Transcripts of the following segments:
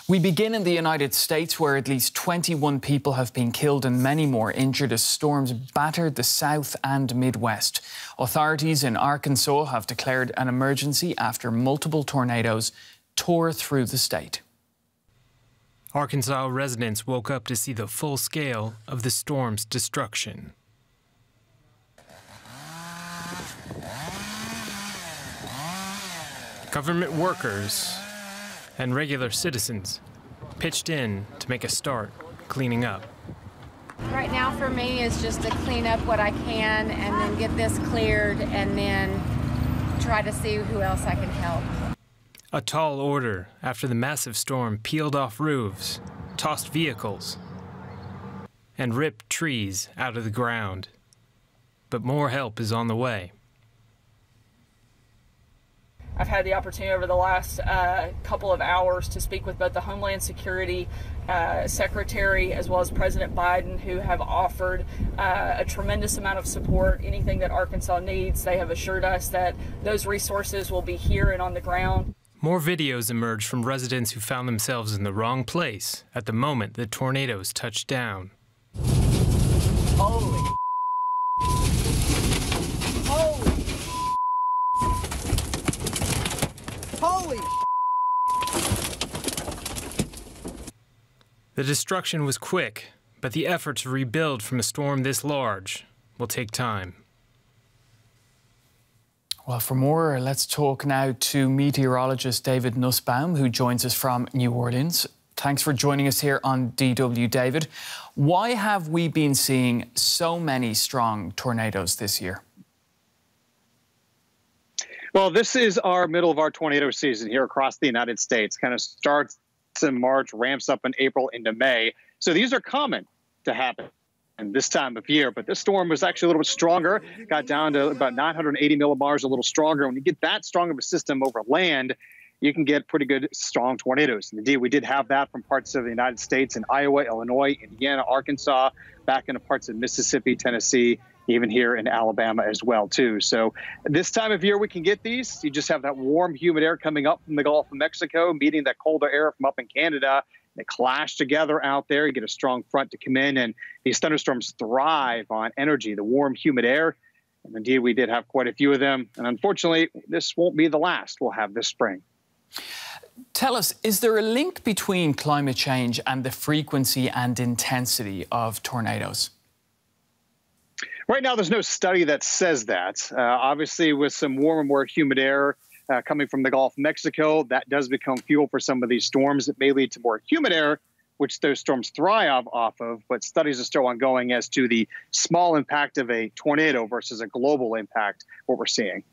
We begin in the United States, where at least 21 people have been killed and many more injured as storms battered the South and Midwest. Authorities in Arkansas have declared an emergency after multiple tornadoes tore through the state. Arkansas residents woke up to see the full scale of the storm's destruction. Government workers and regular citizens pitched in to make a start cleaning up. Right now for me is just to clean up what I can and then get this cleared and then try to see who else I can help. A tall order after the massive storm peeled off roofs, tossed vehicles, and ripped trees out of the ground. But more help is on the way. I've had the opportunity over the last couple of hours to speak with both the Homeland Security Secretary as well as President Biden, who have offered a tremendous amount of support. Anything that Arkansas needs, they have assured us that those resources will be here and on the ground. More videos emerged from residents who found themselves in the wrong place at the moment the tornadoes touched down. Holy. Holy. The destruction was quick, but the effort to rebuild from a storm this large will take time. Well, for more, let's talk now to meteorologist David Nussbaum, who joins us from New Orleans. Thanks for joining us here on DW, David. Why have we been seeing so many strong tornadoes this year? Well, this is our middle of our tornado season here across the United States. Kind of starts in March, ramps up in April into May. So these are common to happen in this time of year. But this storm was actually a little bit stronger, got down to about 980 millibars, a little stronger. When you get that strong of a system over land, you can get pretty good, strong tornadoes. And indeed, we did have that from parts of the United States in Iowa, Illinois, Indiana, Arkansas, back into parts of Mississippi, Tennessee, even here in Alabama as well, too. So this time of year, we can get these. You just have that warm, humid air coming up from the Gulf of Mexico, meeting that colder air from up in Canada. They clash together out there. You get a strong front to come in, and these thunderstorms thrive on energy, the warm, humid air. And indeed, we did have quite a few of them. And unfortunately, this won't be the last we'll have this spring. Tell us, is there a link between climate change and the frequency and intensity of tornadoes? Right now, there's no study that says that. Obviously, with some warmer, more humid air coming from the Gulf of Mexico, that does become fuel for some of these storms. It may lead to more humid air, which those storms thrive off of, but studies are still ongoing as to the small impact of a tornado versus a global impact, what we're seeing.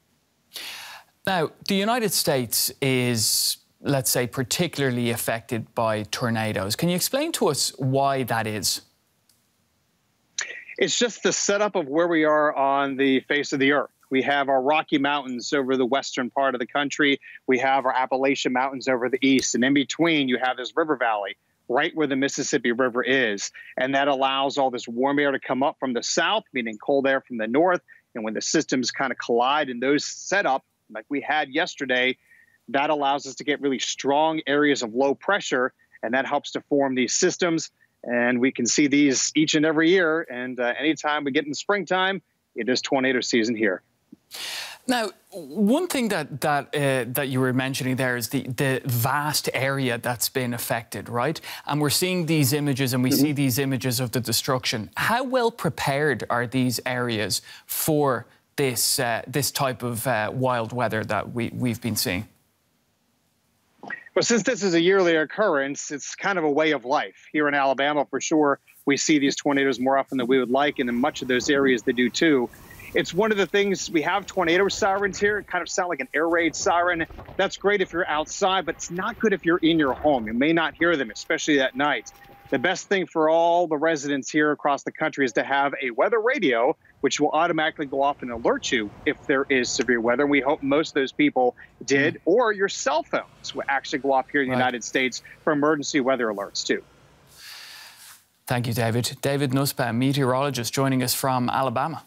Now, the United States is, let's say, particularly affected by tornadoes. Can you explain to us why that is? It's just the setup of where we are on the face of the earth. We have our Rocky Mountains over the western part of the country. We have our Appalachian Mountains over the east. And in between, you have this river valley right where the Mississippi River is. And that allows all this warm air to come up from the south, meaning cold air from the north. And when the systems kind of collide in those setup, like we had yesterday, that allows us to get really strong areas of low pressure. And that helps to form these systems. And we can see these each and every year. And anytime we get in the springtime, it is tornado season here. Now, one thing that you were mentioning there is the vast area that's been affected, right? And we're seeing these images, and we see these images of the destruction. How well prepared are these areas for this type of wild weather that we've been seeing? Well, since this is a yearly occurrence, it's kind of a way of life. Here in Alabama, for sure, we see these tornadoes more often than we would like, and in much of those areas they do too. It's one of the things, we have tornado sirens here. It kind of sound like an air raid siren. That's great if you're outside, but it's not good if you're in your home. You may not hear them, especially at night. The best thing for all the residents here across the country is to have a weather radio, which will automatically go off and alert you if there is severe weather. And we hope most of those people did. Or your cell phones will actually go off here in the United States for emergency weather alerts, too. Thank you, David. David Nussbaum, meteorologist, joining us from Alabama.